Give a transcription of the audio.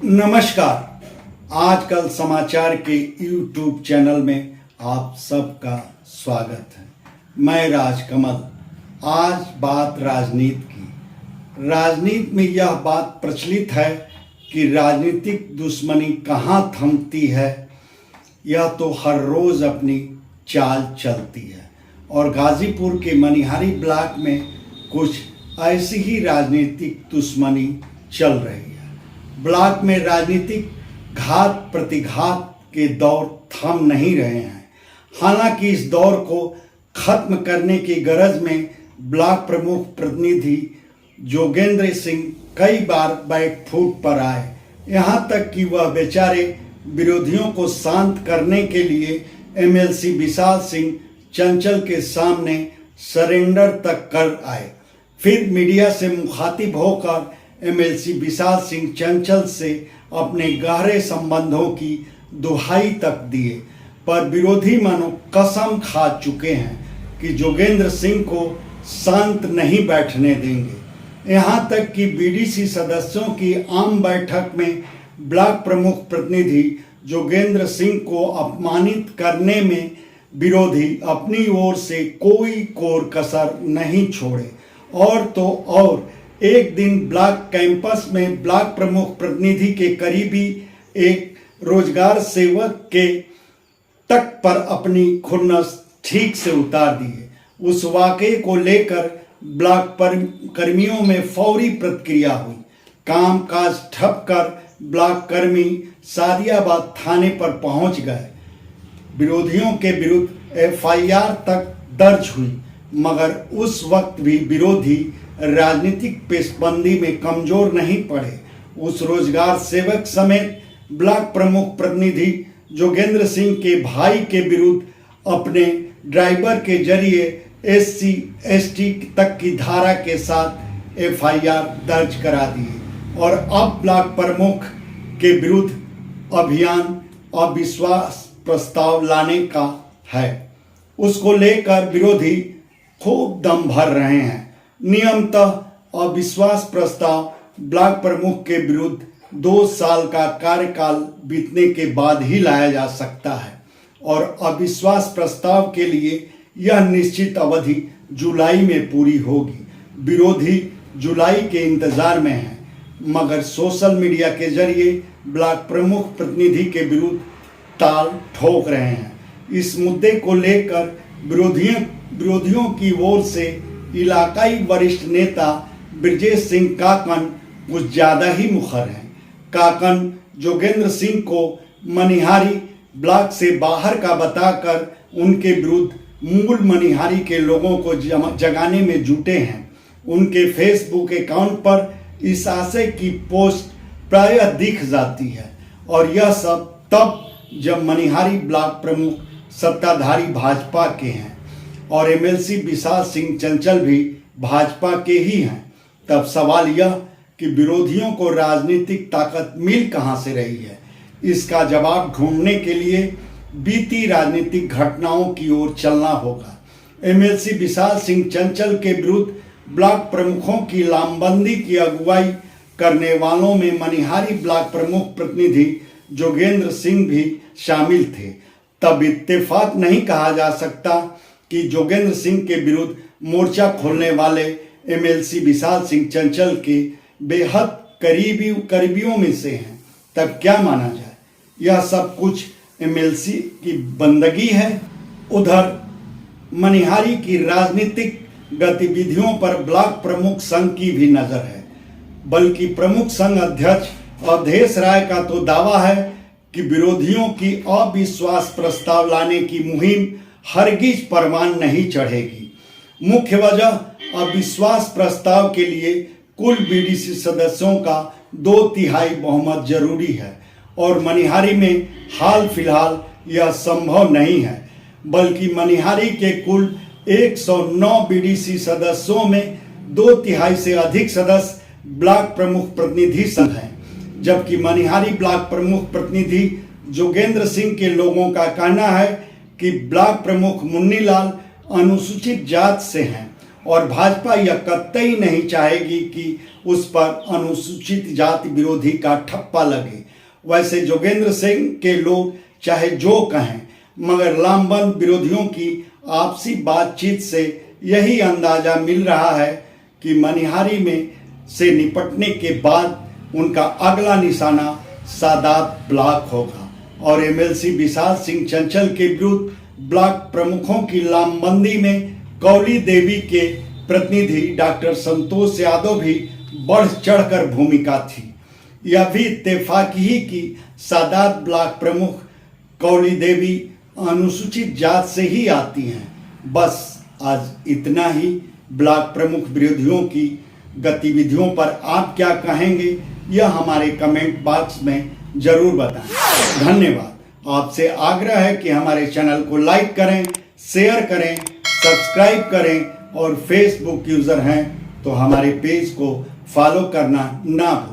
नमस्कार। आजकल समाचार के YouTube चैनल में आप सबका स्वागत है। मैं राजकमल। आज बात राजनीति की। राजनीति में यह बात प्रचलित है कि राजनीतिक दुश्मनी कहाँ थमती है, यह तो हर रोज़ अपनी चाल चलती है। और गाजीपुर के मनिहारी ब्लॉक में कुछ ऐसी ही राजनीतिक दुश्मनी चल रही है। ब्लॉक में राजनीतिक घात प्रतिघात के दौर थम नहीं रहे हैं। हालांकि इस दौर को खत्म करने की गरज में ब्लॉक प्रमुख प्रतिनिधि जोगेंद्र सिंह कई बार बैकफुट पर आए, यहां तक कि वह बेचारे विरोधियों को शांत करने के लिए एमएलसी विशाल सिंह चंचल के सामने सरेंडर तक कर आए। फिर मीडिया से मुखातिब होकर एमएलसी विशाल सिंह चंचल से अपने गहरे संबंधों की दुहाई तक दिए, पर विरोधी मानो कसम खा चुके हैं कि जोगेंद्र सिंह को शांत नहीं बैठने देंगे। यहां तक कि बीडीसी सदस्यों की आम बैठक में ब्लॉक प्रमुख प्रतिनिधि जोगेंद्र सिंह को अपमानित करने में विरोधी अपनी ओर से कोई कोर कसर नहीं छोड़े। और तो और एक दिन ब्लॉक कैंपस में ब्लॉक प्रमुख प्रतिनिधि के करीबी एक रोजगार सेवक के तक पर अपनी खुन्नस ठीक से उतार दिए। उस वाकये को लेकर ब्लॉक कर्मियों में फौरी प्रतिक्रिया हुई। कामकाज ठप कर ब्लॉक कर्मी सादियाबाद थाने पर पहुंच गए। विरोधियों के विरुद्ध एफआईआर तक दर्ज हुई, मगर उस वक्त भी विरोधी राजनीतिक पेशबंदी में कमजोर नहीं पड़े। उस रोजगार सेवक समेत ब्लॉक प्रमुख प्रतिनिधि जोगेंद्र सिंह के भाई के विरुद्ध अपने ड्राइवर के जरिए SC ST तक की धारा के साथ एफआईआर दर्ज करा दिए और अब ब्लॉक प्रमुख के विरुद्ध अभियान अविश्वास प्रस्ताव लाने का है। उसको लेकर विरोधी खूब दम भर रहे हैं। नियमतः अविश्वास प्रस्ताव ब्लॉक प्रमुख के विरुद्ध 2 साल का कार्यकाल बीतने के बाद ही लाया जा सकता है और अविश्वास प्रस्ताव के लिए यह निश्चित अवधि जुलाई में पूरी होगी। विरोधी जुलाई के इंतजार में हैं, मगर सोशल मीडिया के जरिए ब्लॉक प्रमुख प्रतिनिधि के विरुद्ध ताल ठोक रहे हैं। इस मुद्दे को लेकर विरोधियों की ओर से इलाकाई वरिष्ठ नेता ब्रजेश सिंह काकन कुछ ज़्यादा ही मुखर हैं। काकन जोगेंद्र सिंह को मनिहारी ब्लॉक से बाहर का बताकर उनके विरुद्ध मूल मनिहारी के लोगों को जगाने में जुटे हैं। उनके फेसबुक अकाउंट पर इस आशय की पोस्ट प्रायः दिख जाती है और यह सब तब जब मनिहारी ब्लॉक प्रमुख सत्ताधारी भाजपा के हैं और एमएलसी विशाल सिंह चंचल भी भाजपा के ही हैं। तब सवाल यह कि विरोधियों को राजनीतिक ताकत मिल कहां से रही है, इसका जवाब ढूंढने के लिए बीती राजनीतिक घटनाओं की ओर चलना होगा। एमएलसी विशाल सिंह चंचल के विरुद्ध ब्लॉक प्रमुखों की लामबंदी की अगुवाई करने वालों में मनिहारी ब्लॉक प्रमुख प्रतिनिधि जोगेंद्र सिंह भी शामिल थे। तब इत्तेफाक नहीं कहा जा सकता कि जोगेंद्र सिंह के विरुद्ध मोर्चा खोलने वाले एमएलसी विशाल सिंह चंचल के बेहद करीबियों में से हैं। तब क्या माना जाए, यह सब कुछ एमएलसी की बंदगी है। उधर मनिहारी की राजनीतिक गतिविधियों पर ब्लॉक प्रमुख संघ की भी नजर है। बल्कि प्रमुख संघ अध्यक्ष अवधेश राय का तो दावा है कि विरोधियों की अविश्वास प्रस्ताव लाने की मुहिम हरगिज परवान नहीं चढ़ेगी। मुख्य वजह अविश्वास प्रस्ताव के लिए कुल बीडीसी सदस्यों का 2/3 बहुमत जरूरी है और मनिहारी में हाल फिलहाल यह संभव नहीं है। बल्कि मनिहारी के कुल 109 बीडीसी सदस्यों में 2/3 से अधिक सदस्य ब्लॉक प्रमुख प्रतिनिधि संघ हैं, जबकि मनिहारी ब्लॉक प्रमुख प्रतिनिधि जोगेंद्र सिंह के लोगों का कहना है कि ब्लॉक प्रमुख मुन्नीलाल अनुसूचित जात से हैं और भाजपा यह कतई नहीं चाहेगी कि उस पर अनुसूचित जाति विरोधी का ठप्पा लगे। वैसे जोगेंद्र सिंह के लोग चाहे जो कहें, मगर लामबंद विरोधियों की आपसी बातचीत से यही अंदाजा मिल रहा है कि मनिहारी में से निपटने के बाद उनका अगला निशाना सादात ब्लॉक होगा और एमएलसी विशाल सिंह चंचल के विरुद्ध ब्लॉक प्रमुखों की लामबंदी में कौली देवी के प्रतिनिधि डॉक्टर संतोष यादव भी बढ़ चढ़कर भूमिका थी। यह भी इत्तेफाक ही कि सादात ब्लॉक प्रमुख कौली देवी अनुसूचित जात से ही आती हैं। बस आज इतना ही। ब्लॉक प्रमुख विरोधियों की गतिविधियों पर आप क्या कहेंगे, यह हमारे कमेंट बॉक्स में जरूर बताएं। धन्यवाद। आपसे आग्रह है कि हमारे चैनल को लाइक करें, शेयर करें, सब्सक्राइब करें और फेसबुक यूज़र हैं तो हमारे पेज को फॉलो करना ना भूलें।